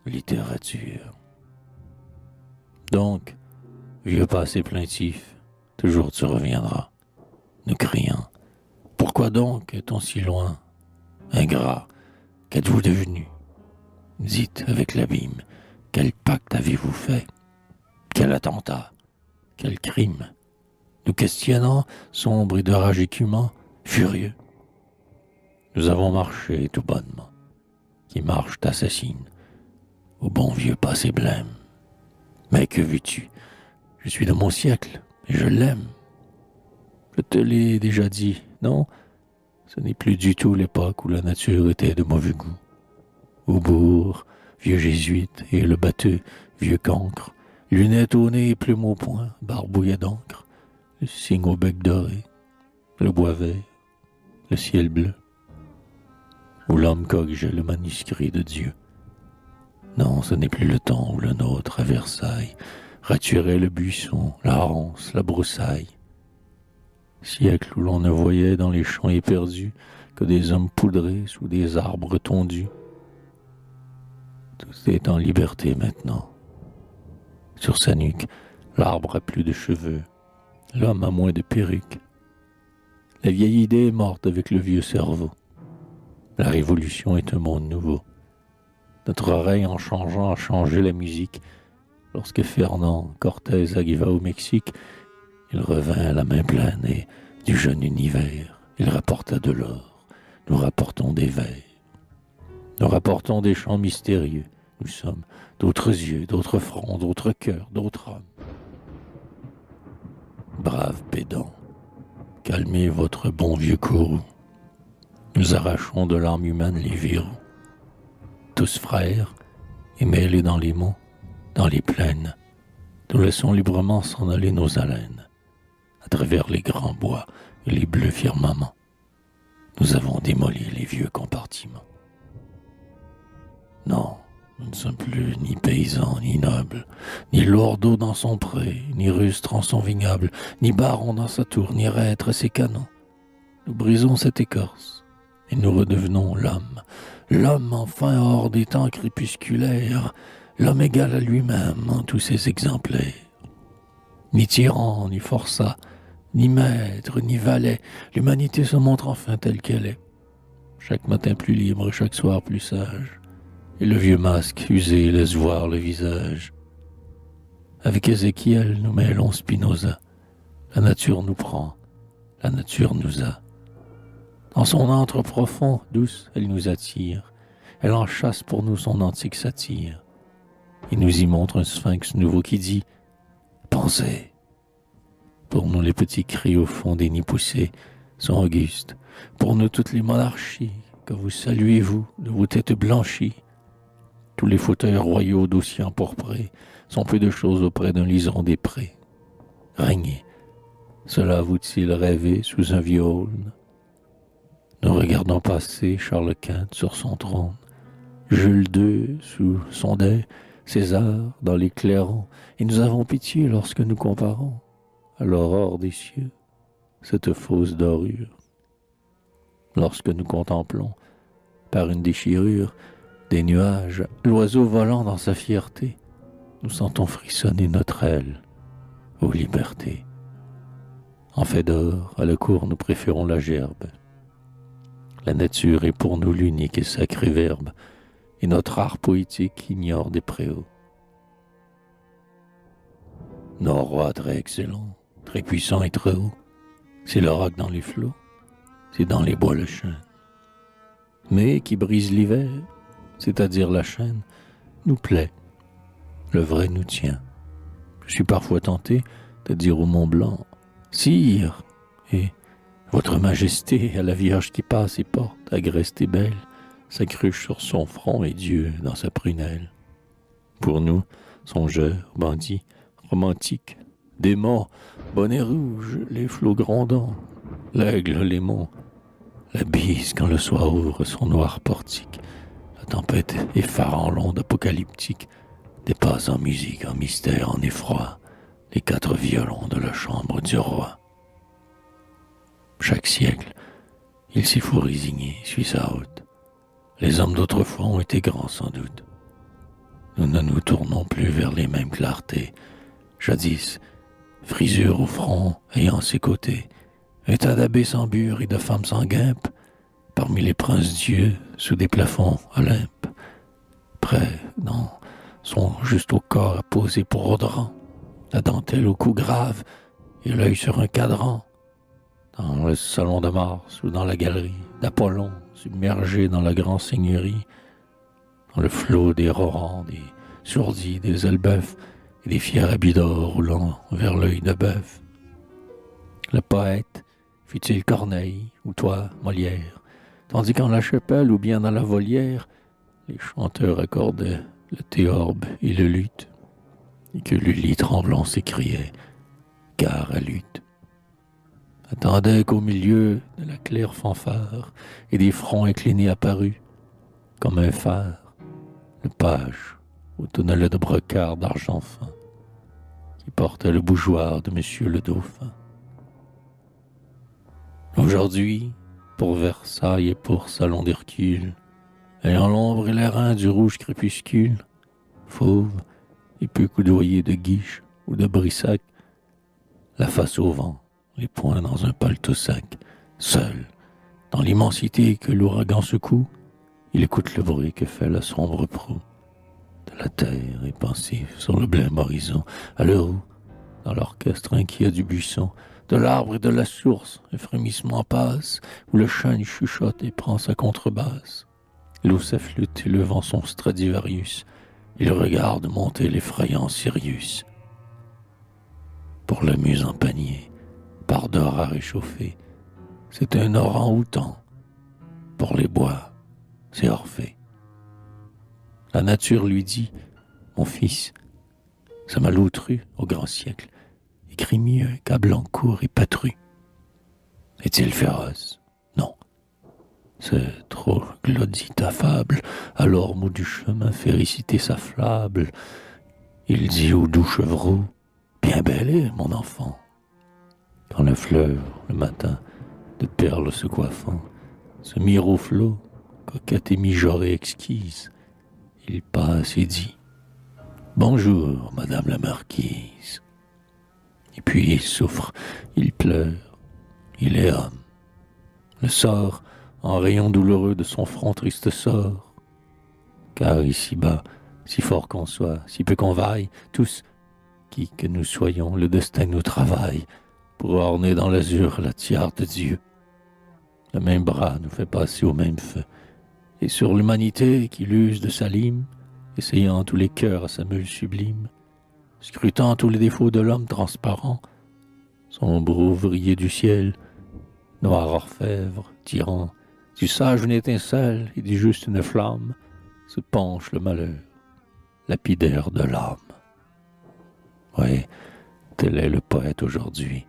littérature. Donc, vieux passé plaintif, toujours tu reviendras, nous criant. Pourquoi donc est-on si loin? Ingrat, qu'êtes-vous devenu? Dites avec l'abîme, quel pacte avez-vous fait? Quel attentat? Quel crime? Nous questionnant, sombre et de rage écumant, furieux. Nous avons marché tout bonnement, qui marche t'assassine, au bon vieux passé blême. Mais que veux-tu? Je suis de mon siècle, et je l'aime. Je te l'ai déjà dit, non? Ce n'est plus du tout l'époque où la nature était de mauvais goût. Au bourg, vieux jésuite, et le batteux, vieux cancre, lunettes au nez et plume au poing, barbouillet d'encre, le cygne au bec doré, le bois vert, le ciel bleu, où l'homme corrigeait le manuscrit de Dieu. Non, ce n'est plus le temps où le nôtre, à Versailles, raturait le buisson, la ronce, la broussaille. Siècle où l'on ne voyait dans les champs éperdus que des hommes poudrés sous des arbres tondus. Tout est en liberté maintenant. Sur sa nuque, l'arbre a plus de cheveux, l'homme a moins de perruque. La vieille idée est morte avec le vieux cerveau. La révolution est un monde nouveau. Notre oreille, en changeant, a changé la musique. Lorsque Fernand Cortés arriva au Mexique, il revint à la main pleine et du jeune univers, il rapporta de l'or. Nous rapportons des vers. Nous rapportons des chants mystérieux. Nous sommes d'autres yeux, d'autres fronts, d'autres cœurs, d'autres hommes. Braves pédants, calmez votre bon vieux courroux. Nous arrachons de l'âme humaine les verrous. Tous frères, et mêlés dans les monts, dans les plaines, nous laissons librement s'en aller nos haleines, à travers les grands bois et les bleus firmaments. Nous avons démoli les vieux compartiments. Non, nous ne sommes plus ni paysans, ni nobles, ni lordeaux dans son pré, ni rustres en son vignoble, ni baron dans sa tour, ni reîtres à ses canons. Nous brisons cette écorce, et nous redevenons l'homme. L'homme enfin hors des temps crépusculaires, l'homme égal à lui-même en tous ses exemplaires. Ni tyran, ni forçat, ni maître, ni valet, l'humanité se montre enfin telle qu'elle est. Chaque matin plus libre, chaque soir plus sage. Et le vieux masque usé laisse voir le visage. Avec Ézéchiel, nous mêlons Spinoza. La nature nous prend, la nature nous a. Dans son antre profond, douce, elle nous attire. Elle enchasse pour nous son antique satire. Il nous y montre un sphinx nouveau qui dit « Pensez ». Pour nous les petits cris au fond des nids poussés sont augustes. Pour nous toutes les monarchies, que vous saluez vous de vos têtes blanchies. Tous les fauteuils royaux d'aussi empourprés sont peu de choses auprès d'un lison des prés. Régnez, cela vous-t-il rêvé sous un vieux aulne? Nous regardons passer Charles Quint sur son trône, Jules II sous son dais, César dans les clairons, et nous avons pitié lorsque nous comparons à l'aurore des cieux cette fausse dorure. Lorsque nous contemplons, par une déchirure, des nuages, l'oiseau volant dans sa fierté, nous sentons frissonner notre aile, ô liberté. En fait d'or, à la cour, nous préférons la gerbe. La nature est pour nous l'unique et sacré verbe, et notre art poétique ignore des préaux. Nos rois très excellents, très puissants et très hauts, c'est le roc dans les flots, c'est dans les bois le chêne. Mais qui brise l'hiver, c'est-à-dire la chaîne, nous plaît, le vrai nous tient. Je suis parfois tenté de dire au Mont Blanc, « Sire !» et « Votre Majesté, à la Vierge qui passe et porte, agreste et belle, sa cruche sur son front et Dieu dans sa prunelle. » Pour nous, songeurs, bandits, romantiques, démons, bonnets rouges, les flots grondants, l'aigle, les monts, la bise quand le soir ouvre son noir portique, la tempête effarant l'onde apocalyptique, dépasse en musique, en mystère, en effroi, les 4 violons de la chambre du roi. Chaque siècle, il s'y faut résigner, suit sa route. Les hommes d'autrefois ont été grands sans doute. Nous ne nous tournons plus vers les mêmes clartés. Jadis, frisure au front ayant ses côtés, un tas d'abbés sans bure et de femmes sans guimpe, parmi les princes dieux, sous des plafonds Olympe, près, non, sont juste au corps apposés pour odorant, la dentelle au cou grave et l'œil sur un cadran, dans le salon de Mars ou dans la galerie d'Apollon, submergé dans la grande seigneurie, dans le flot des rorans, des sourdis, des elbeufs et des fiers habits d'or roulant vers l'œil de bœuf. Le poète, fut-il Corneille ou toi, Molière, tandis qu'en la chapelle ou bien dans la volière, les chanteurs accordaient le théorbe et le luth, et que Lully tremblant s'écriait « Gare à lutte ». Attendait qu'au milieu de la claire fanfare et des fronts inclinés apparus, comme un phare, le page au tonnelet de brocart d'argent fin, qui portait le bougeoir de Monsieur le Dauphin. Aujourd'hui, pour Versailles et pour Salon d'Hercule, ayant l'ombre et l'airain du rouge crépuscule, fauve et peu coudoyer de Guiche ou de Brissac, la face au vent, les poings dans un paletot sac, seul, dans l'immensité que l'ouragan secoue, il écoute le bruit que fait la sombre proue de la terre est pensif sur le blême horizon, à l'heure où, dans l'orchestre inquiet du buisson, de l'arbre et de la source, un frémissement passe, où le chêne chuchote et prend sa contrebasse. L'eau s'afflûte élevant son Stradivarius, il regarde monter l'effrayant Sirius. Pour la muse en panier, par d'or à réchauffer, c'est un orang-outan. Pour les bois, c'est Orphée. La nature lui dit, mon fils, ça m'a l'outrue au grand siècle, écrimieux, Cablancourt et Patru. Est-il féroce? Non. C'est trop glaudite affable, alors mot du chemin fait réciter sa flable. Il dit au doux chevreau, bien belle est, mon enfant. Quand le fleuve, le matin, de perles se coiffant, se mire au flot, coquette et mijaurée exquise, il passe et dit, bonjour, madame la marquise. Et puis il souffre, il pleure, il est homme. Le sort, en rayon douloureux de son front triste sort. Car ici-bas, si fort qu'on soit, si peu qu'on vaille, tous, qui que nous soyons, le destin nous travaille pour orner dans l'azur la tiare de Dieu. Le même bras nous fait passer au même feu. Et sur l'humanité qui l'use de sa lime, essayant tous les cœurs à sa meule sublime, scrutant tous les défauts de l'homme transparent, sombre ouvrier du ciel, noir orfèvre, tyran, du sage une étincelle et du juste une flamme, se penche le malheur, lapidaire de l'âme. Oui, tel est le poète aujourd'hui.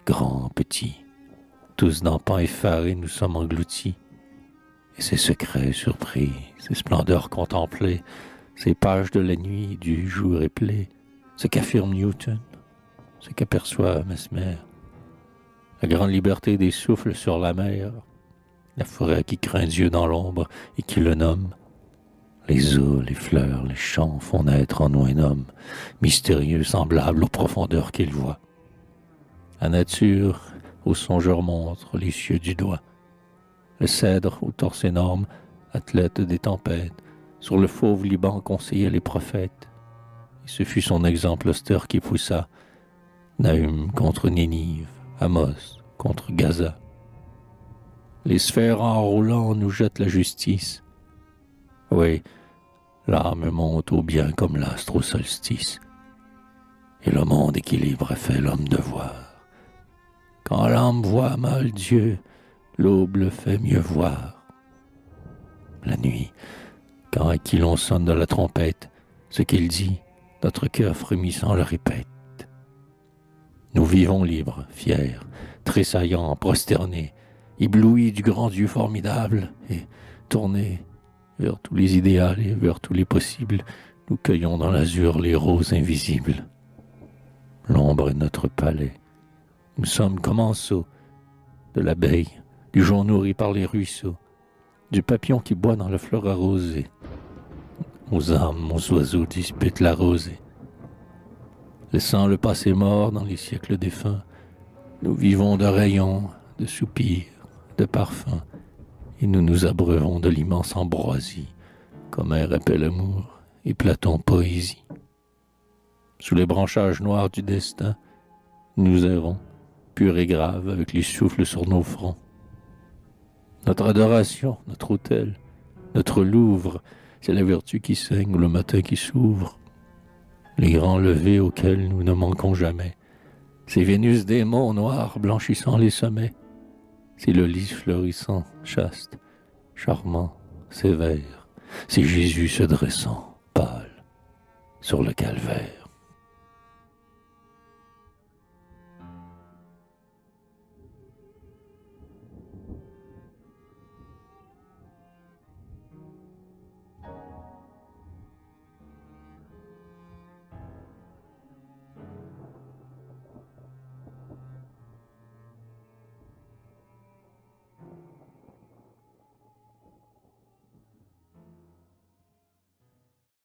Grand, petit, tous dans pan effarés nous sommes engloutis. Et ses secrets surpris, ses splendeurs contemplées, ces pages de la nuit du jour éplées, ce qu'affirme Newton, ce qu'aperçoit Mesmer, la grande liberté des souffles sur la mer, la forêt qui craint Dieu dans l'ombre et qui le nomme, les eaux, les fleurs, les champs font naître en nous un homme, mystérieux, semblable aux profondeurs qu'il voit. La nature, au songeur montre les cieux du doigt, le cèdre au torse énorme, athlète des tempêtes, sur le fauve Liban conseillaient les prophètes. Et ce fut son exemple austère qui poussa Nahum contre Nénive, Amos contre Gaza. Les sphères enroulant nous jettent la justice. Oui, l'âme monte au bien comme l'astre au solstice. Et le monde équilibre a fait l'homme devoir. Quand l'âme voit mal Dieu, l'aube le fait mieux voir. La nuit, quand à qui l'on sonne de la trompette, ce qu'il dit, notre cœur frémissant le répète. Nous vivons libres, fiers, tressaillants, prosternés, éblouis du grand Dieu formidable, et tournés vers tous les idéals et vers tous les possibles, nous cueillons dans l'azur les roses invisibles. L'ombre est notre palais. Nous sommes commensaux de l'abeille, du jonc nourri par les ruisseaux, du papillon qui boit dans la fleur arrosée. aux armes, aux oiseaux disputent la rosée. Laissant le passé mort dans les siècles défunts, nous vivons de rayons, de soupirs, de parfums, et nous nous abreuvons de l'immense ambroisie, qu'Homère appelle amour et Platon poésie. Sous les branchages noirs du destin, nous errons, purs et graves, avec les souffles sur nos fronts. Notre adoration, notre autel, notre Louvre, c'est la vertu qui saigne ou le matin qui s'ouvre. Les grands levers auxquels nous ne manquons jamais, c'est Vénus démon noir blanchissant les sommets. C'est le lys fleurissant, chaste, charmant, sévère. C'est Jésus se dressant, pâle, sur le calvaire.